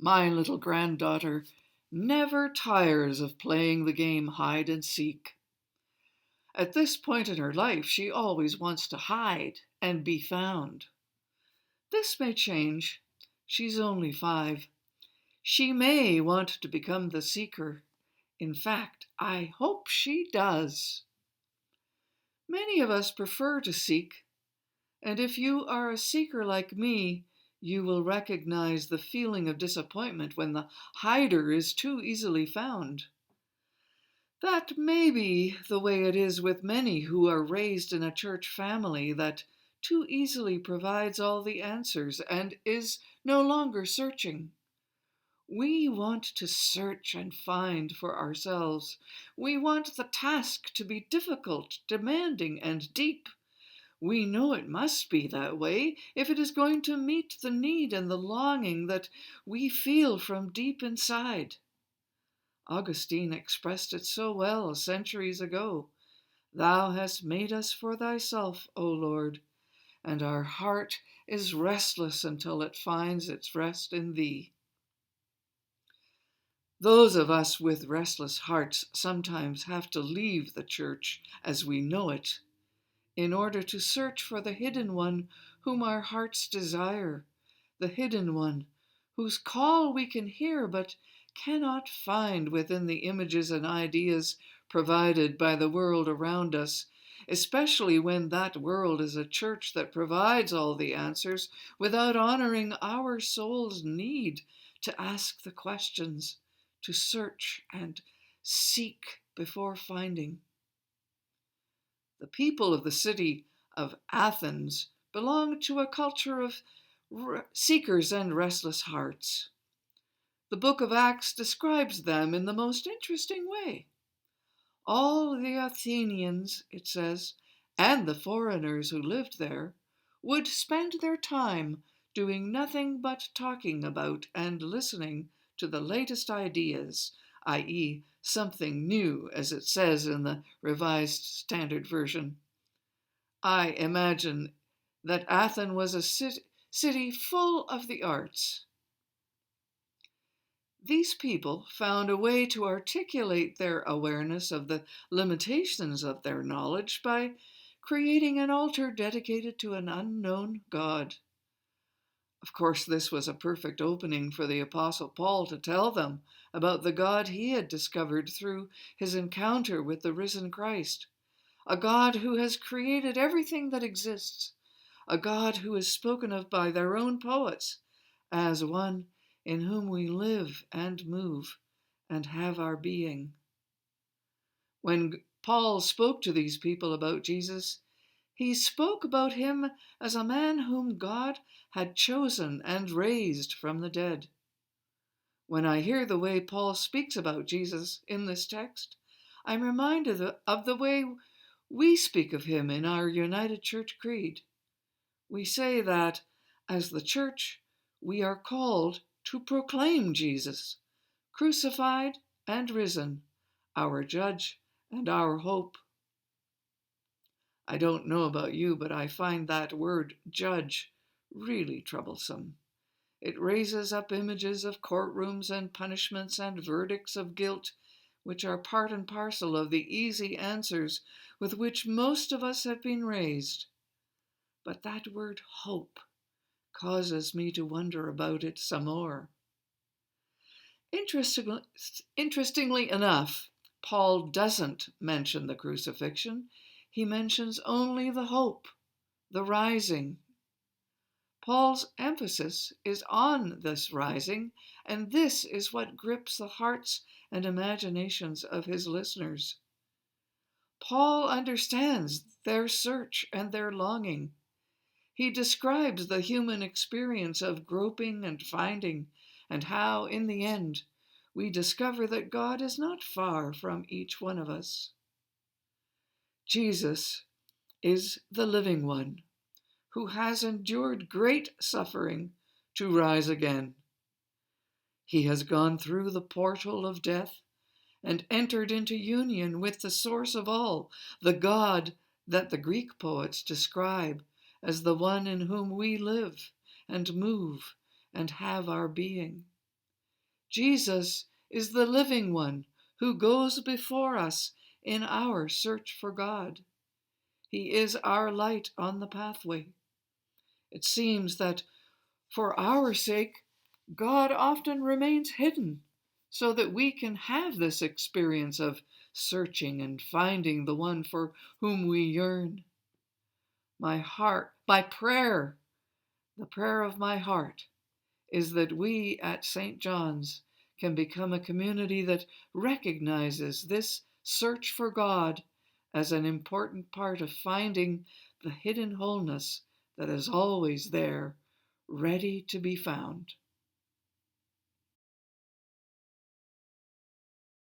My little granddaughter never tires of playing the game hide and seek. At this point in her life, she always wants to hide and be found. This may change. She's only 5. She may want to become the seeker. In fact, I hope she does. Many of us prefer to seek, and if you are a seeker like me, you will recognize the feeling of disappointment when the hider is too easily found. That may be the way it is with many who are raised in a church family that too easily provides all the answers and is no longer searching. We want to search and find for ourselves. We want the task to be difficult, demanding, and deep. We know it must be that way if it is going to meet the need and the longing that we feel from deep inside. Augustine expressed it so well centuries ago. Thou hast made us for thyself, O Lord, and our heart is restless until it finds its rest in thee. Those of us with restless hearts sometimes have to leave the church as we know it in order to search for the hidden one whom our hearts desire, the hidden one whose call we can hear but cannot find within the images and ideas provided by the world around us, especially when that world is a church that provides all the answers without honoring our soul's need to ask the questions, to search and seek before finding. The people of the city of Athens belonged to a culture of seekers and restless hearts. The book of Acts describes them in the most interesting way. All the Athenians, it says, and the foreigners who lived there, would spend their time doing nothing but talking about and listening to the latest ideas, i.e., something new, as it says in the Revised Standard Version. I imagine that Athens was a city full of the arts. These people found a way to articulate their awareness of the limitations of their knowledge by creating an altar dedicated to an unknown God. Of course, this was a perfect opening for the Apostle Paul to tell them about the God he had discovered through his encounter with the risen Christ, a God who has created everything that exists, a God who is spoken of by their own poets as one in whom we live and move and have our being. When Paul spoke to these people about Jesus, he spoke about him as a man whom God had chosen and raised from the dead. When I hear the way Paul speaks about Jesus in this text, I'm reminded of the way we speak of him in our United Church Creed. We say that, as the church, we are called to proclaim Jesus, crucified and risen, our judge and our hope. I don't know about you, but I find that word judge really troublesome. It raises up images of courtrooms and punishments and verdicts of guilt, which are part and parcel of the easy answers with which most of us have been raised. But that word hope causes me to wonder about it some more. Interestingly enough, Paul doesn't mention the crucifixion. He mentions only the hope, the rising. Paul's emphasis is on this rising, and this is what grips the hearts and imaginations of his listeners. Paul understands their search and their longing. He describes the human experience of groping and finding, and how, in the end, we discover that God is not far from each one of us. Jesus is the living one who has endured great suffering to rise again. He has gone through the portal of death and entered into union with the source of all, the God that the Greek poets describe as the one in whom we live and move and have our being. Jesus is the living one who goes before us in our search for God. He is our light on the pathway. It seems that for our sake, God often remains hidden so that we can have this experience of searching and finding the one for whom we yearn. My prayer, the prayer of my heart, is that we at St. John's can become a community that recognizes this search for God as an important part of finding the hidden wholeness that is always there, ready to be found.